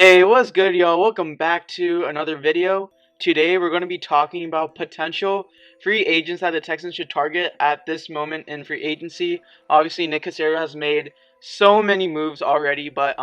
Hey, what's good, y'all? Welcome back to another video. Today, we're going to be talking about potential free agents that the Texans should target at this moment in free agency. Obviously, Nick Caserio has made so many moves already, but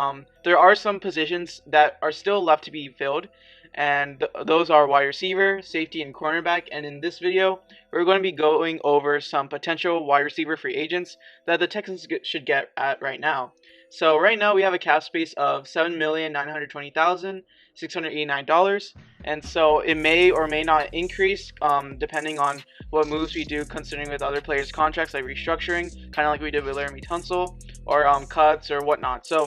there are some positions that are still left to be filled, and those are wide receiver, safety, and cornerback. And in this video, we're going to be going over some potential wide receiver free agents that the Texans should get at right now. So right now we have a cap space of $7,920,689, and so it may or may not increase depending on what moves we do, considering with other players' contracts like restructuring, kind of like we did with Laramie Tunsil, or cuts or whatnot. So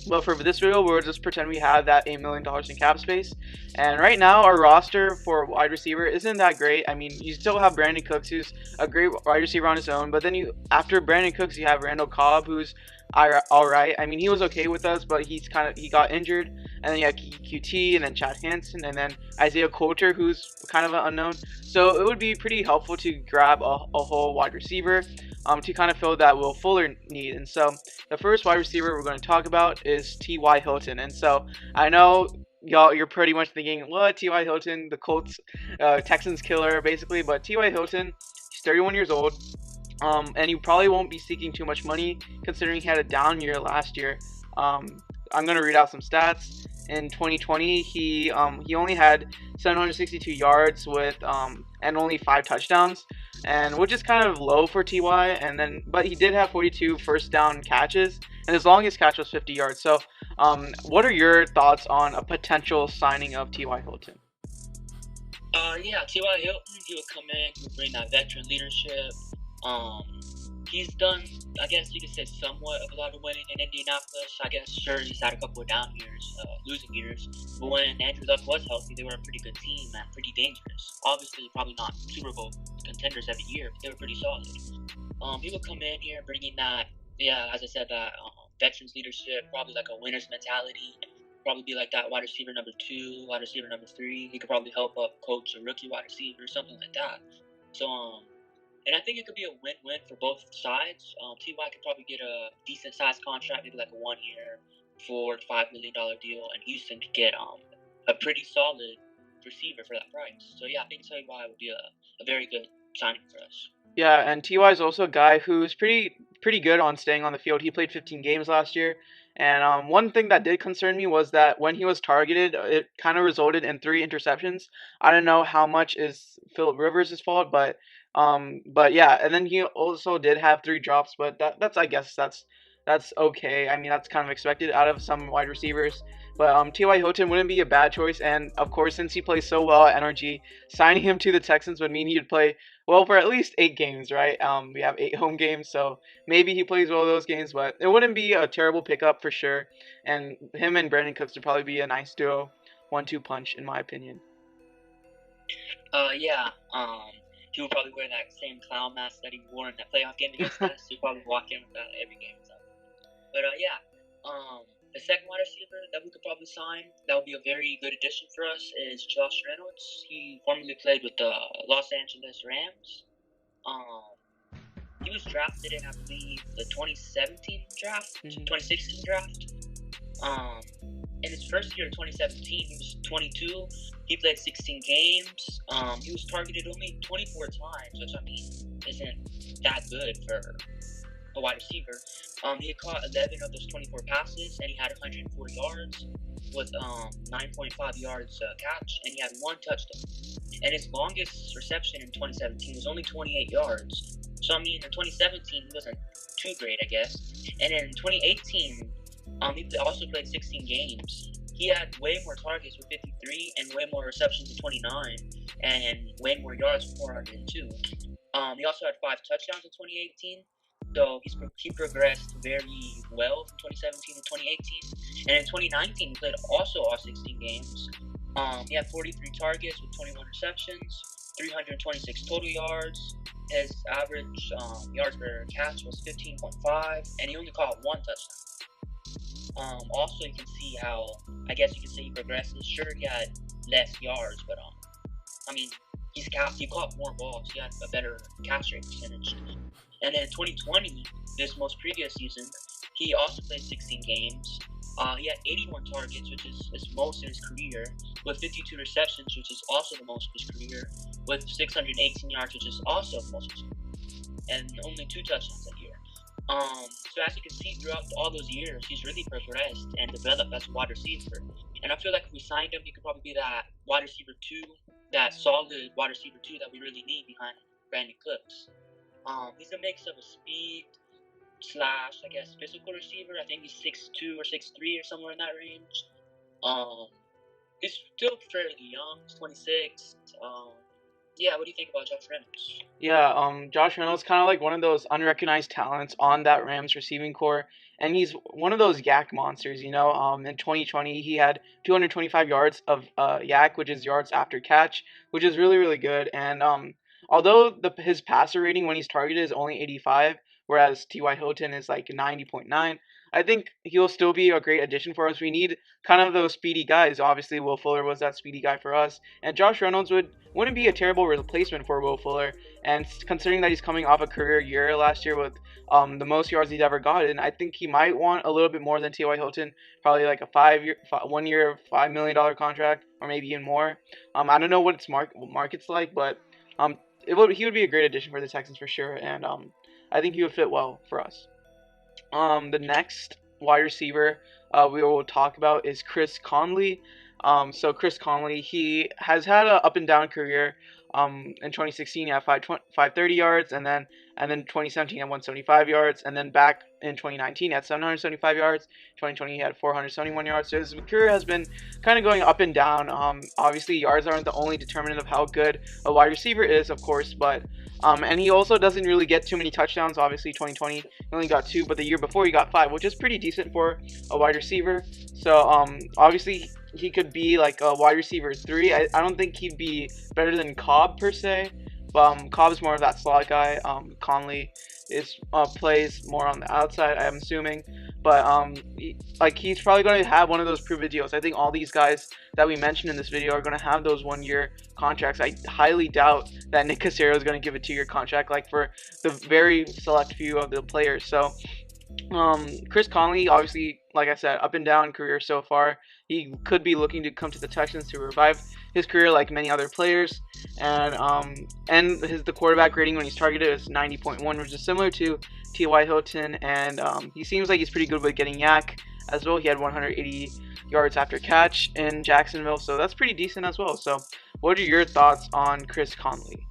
but for this video, we'll just pretend we have that $8 million in cap space. And right now, our roster for wide receiver isn't that great. I mean, you still have Brandon Cooks, who's a great wide receiver on his own. But then after Brandon Cooks, you have Randall Cobb, who's all right. I mean, he was okay with us, but he got injured. And then you have QT, and then Chad Hansen, and then Isaiah Coulter, who's kind of an unknown. So it would be pretty helpful to grab a whole wide receiver to kind of fill that Will Fuller need. And so the first wide receiver we're going to talk about is T.Y. Hilton. And so I know y'all, you're pretty much thinking, what, T.Y. Hilton, the Colts, Texans killer, basically. But T.Y. Hilton, he's 31 years old. And you probably won't be seeking too much money considering he had a down year last year. I'm going to read out some stats. In 2020, he only had 762 yards with and only 5 touchdowns, and which is kind of low for Ty. But he did have 42 first down catches, and his longest catch was 50 yards. So, what are your thoughts on a potential signing of T.Y. Hilton? Yeah, T.Y. Hilton, he would come in, he would bring that veteran leadership. He's done, I guess you could say, somewhat of a lot of winning in Indianapolis. I guess, sure, he's had a couple of down years, losing years. But when Andrew Luck was healthy, they were a pretty good team and pretty dangerous. Obviously, probably not Super Bowl contenders every year, but they were pretty solid. He would come in here bringing that, yeah, as I said, that veterans leadership, probably like a winner's mentality. Probably be like that wide receiver number 2, wide receiver number 3. He could probably help up coach a rookie wide receiver, something like that. So, and I think it could be a win-win for both sides. Ty could probably get a decent-sized contract, maybe like a 1-year, $4 to $5 million deal, and Houston could get a pretty solid receiver for that price. So yeah, I think Ty would be a very good signing for us. Yeah, and Ty is also a guy who's pretty good on staying on the field. He played 15 games last year, and one thing that did concern me was that when he was targeted, it kind of resulted in 3 interceptions. I don't know how much is Philip Rivers' fault, but yeah, and then he also did have 3 drops, but that's I guess that's okay. I mean, that's kind of expected out of some wide receivers. But T.Y. Hilton wouldn't be a bad choice, and of course, since he plays so well at NRG, signing him to the Texans would mean he'd play well for at least 8 games, right? We have 8 home games, so maybe he plays well those games, but it wouldn't be a terrible pickup for sure. And him and Brandon Cooks would probably be a nice duo, 1-2 punch, in my opinion. Yeah. He would probably wear that same clown mask that he wore in that playoff game against us. He'd probably walk in with that every game. So. But yeah, the second wide receiver that we could probably sign that would be a very good addition for us is Josh Reynolds. He formerly played with the Los Angeles Rams. He was drafted in, I believe, the 2017 draft, 2016 draft. In his first year of 2017, he was 22. He played 16 games. He was targeted only 24 times, which I mean isn't that good for a wide receiver. He had caught 11 of those 24 passes, and he had 104 yards with 9.5 yards catch, and he had 1 touchdown. And his longest reception in 2017 was only 28 yards. So I mean, in 2017 he wasn't too great, I guess. And in 2018, he also played 16 games. He had way more targets with 53 and way more receptions with 29 and way more yards with 402. He also had 5 touchdowns in 2018. So he progressed very well from 2017 to 2018. And in 2019, he played also all 16 games. He had 43 targets with 21 receptions, 326 total yards. His average yards per catch was 15.5, and he only caught 1 touchdown. Also, you can see how, I guess you can say he progresses. Sure, he had less yards, but I mean, he caught more balls. He had a better catch rate percentage. And then in 2020, this most previous season, he also played 16 games. He had 81 targets, which is most in his career, with 52 receptions, which is also the most of his career, with 618 yards, which is also the most of his career, and only 2 touchdowns that year. So as you can see throughout all those years, he's really progressed and developed as a wide receiver. And I feel like if we signed him, he could probably be that wide receiver two, that solid wide receiver two that we really need behind Brandon Cooks. He's a mix of a speed slash, I guess, physical receiver. I think he's 6'2" or 6'3" or somewhere in that range. He's still fairly young. He's 26. Yeah, what do you think about Josh Reynolds? Yeah, Josh Reynolds kind of like one of those unrecognized talents on that Rams receiving core, and he's one of those yak monsters. In 2020 he had 225 yards of yak, which is yards after catch, which is really really good. And although his passer rating when he's targeted is only 85, whereas T.Y. Hilton is like 90.9. I think he'll still be a great addition for us. We need kind of those speedy guys. Obviously, Will Fuller was that speedy guy for us, and Josh Reynolds wouldn't be a terrible replacement for Will Fuller. And considering that he's coming off a career year last year with the most yards he's ever gotten, I think he might want a little bit more than T.Y. Hilton, probably like a 1 year, $5 million contract, or maybe even more. I don't know what its market's like, but he would be a great addition for the Texans for sure, and I think he would fit well for us. The next wide receiver we will talk about is Chris Conley. So Chris Conley, he has had an up and down career. In 2016 he had 530 yards, and then 2017 he had 175 yards, and then back in 2019 he had 775 yards. 2020 he had 471 yards. So his career has been kind of going up and down. Obviously yards aren't the only determinant of how good a wide receiver is, of course, but and he also doesn't really get too many touchdowns. Obviously 2020 he only got 2, but the year before he got 5, which is pretty decent for a wide receiver. So obviously he could be like a wide receiver 3. I don't think he'd be better than Cobb per se. Cobb is more of that slot guy. Conley plays more on the outside, I'm assuming. But he's probably going to have one of those prove it deals. I think all these guys that we mentioned in this video are going to have those 1-year contracts. I highly doubt that Nick Caserio is going to give a 2-year contract, like for the very select few of the players. So Chris Conley, obviously, like I said, up and down career so far. He could be looking to come to the Texans to revive his career like many other players. And the quarterback rating when he's targeted is 90.1, which is similar to T.Y. Hilton. And he seems like he's pretty good with getting yak as well. He had 180 yards after catch in Jacksonville, so that's pretty decent as well. So what are your thoughts on Chris Conley?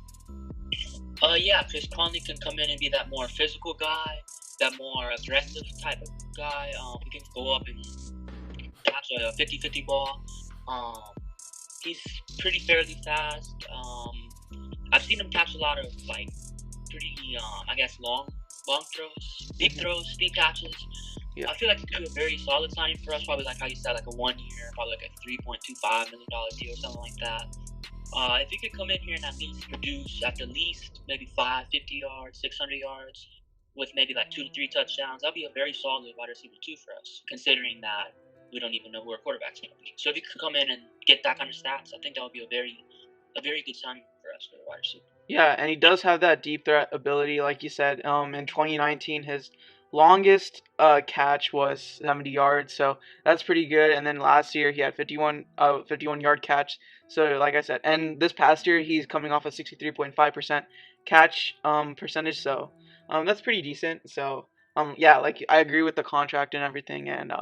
Yeah, Chris Conley can come in and be that more physical guy, that more aggressive type of guy. He can go up and catch a 50-50 ball. He's pretty fairly fast. I've seen him catch a lot of pretty, I guess, long throws, big throws, speed catches. Yeah. I feel like he could be a very solid signing for us. Probably like how you said, like a 1 year, probably like a $3.25 million deal or something like that. If he could come in here and at least produce at the least maybe 550 yards, 600 yards, with maybe like 2 to 3 touchdowns, that'd be a very solid wide receiver 2 for us, considering that we don't even know who our quarterback's going to be. So if he could come in and get that kind of stats, I think that would be a very good signing for us for the wide receiver. Yeah, and he does have that deep threat ability, like you said. In 2019, his longest catch was 70 yards, so that's pretty good. And then last year he had 51 yard catch. So like I said, and this past year he's coming off a 63.5% catch percentage. So that's pretty decent. So yeah, like I agree with the contract and everything, and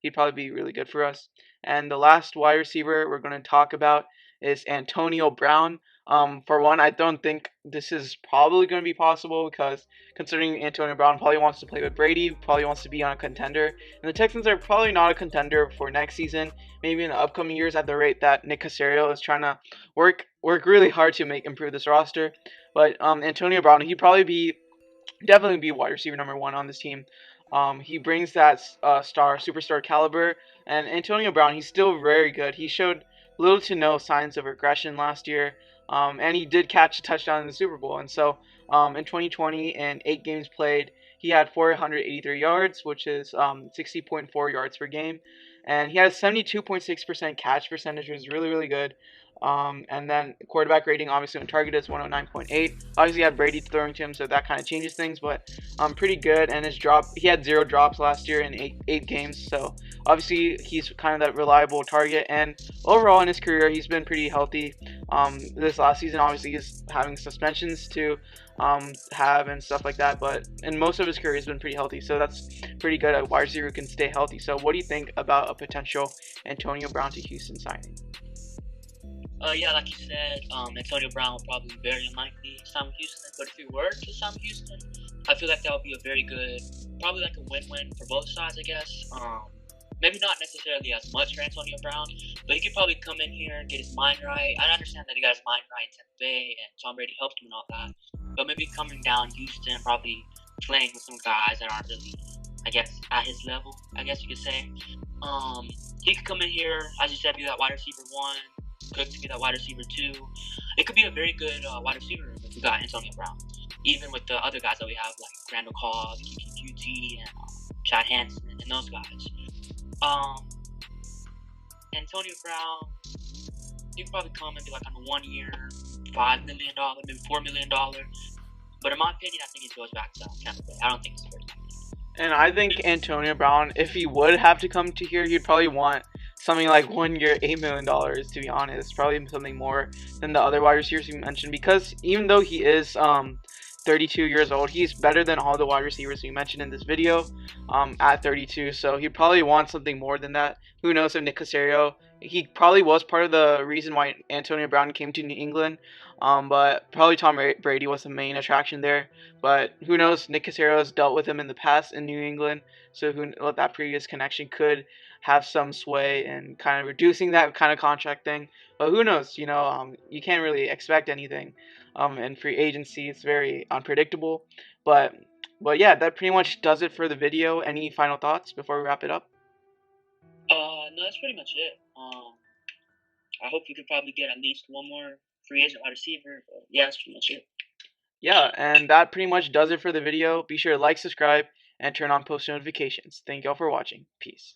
he'd probably be really good for us. And the last wide receiver we're going to talk about is Antonio Brown. For one, I don't think this is probably going to be possible because considering Antonio Brown probably wants to play with Brady, probably wants to be on a contender, and the Texans are probably not a contender for next season, maybe in the upcoming years at the rate that Nick Caserio is trying to work really hard to improve this roster. But Antonio Brown, he'd probably definitely be wide receiver number 1 on this team. He brings that superstar caliber, and Antonio Brown, he's still very good. He showed little to no signs of regression last year. And he did catch a touchdown in the Super Bowl. And so in 2020, in 8 games played, he had 483 yards, which is 60.4 yards per game. And he had a 72.6% catch percentage, which is really, really good. And then quarterback rating, obviously, when targeted is 109.8. Obviously, he had Brady throwing to him, so that kind of changes things. But pretty good. And he had 0 drops last year in 8 games. So Obviously, he's kind of that reliable target, and overall in his career, he's been pretty healthy. This last season, obviously, he's having suspensions to have and stuff like that, but in most of his career, he's been pretty healthy. So that's pretty good. A wide receiver who can stay healthy. So what do you think about a potential Antonio Brown to Houston signing? Yeah, like you said, Antonio Brown will probably be very unlikely to sign with Houston. But if he were to sign with Houston, I feel like that would be a very good, probably like a win-win for both sides, I guess. Maybe not necessarily as much for Antonio Brown, but he could probably come in here and get his mind right. I understand that he got his mind right in Tampa Bay, and Tom Brady helped him and all that. But maybe coming down Houston, probably playing with some guys that aren't really, I guess, at his level, I guess you could say. He could come in here, as you said, be that wide receiver 1. Cook to be that wide receiver 2. It could be a very good wide receiver room if we got Antonio Brown. Even with the other guys that we have, like Randall Cobb, Kiki QT, and Chad Hansen, and those guys. Antonio Brown, he could probably come and be like on a 1 year, $5 million, maybe $4 million. But in my opinion, I think he goes back to Tampa Bay. I don't think it's first. And I think Antonio Brown, if he would have to come to here, he'd probably want something like 1 year, $8 million, to be honest. Probably something more than the other wide receivers you mentioned, because even though he is 32 years old, he's better than all the wide receivers you mentioned in this video at 32. So he'd probably want something more than that. Who knows if Nick Caserio, he probably was part of the reason why Antonio Brown came to New England. But probably Tom Brady was the main attraction there. But who knows? Nick Caserio has dealt with him in the past in New England, so that previous connection could have some sway in kind of reducing that kind of contract thing. But who knows? You can't really expect anything. In free agency, it's very unpredictable. But yeah, that pretty much does it for the video. Any final thoughts before we wrap it up? No, that's pretty much it. I hope we could probably get at least one more free agent wide receiver. But yeah, that's pretty much it. Yeah, and that pretty much does it for the video. Be sure to like, subscribe, and turn on post notifications. Thank y'all for watching. Peace.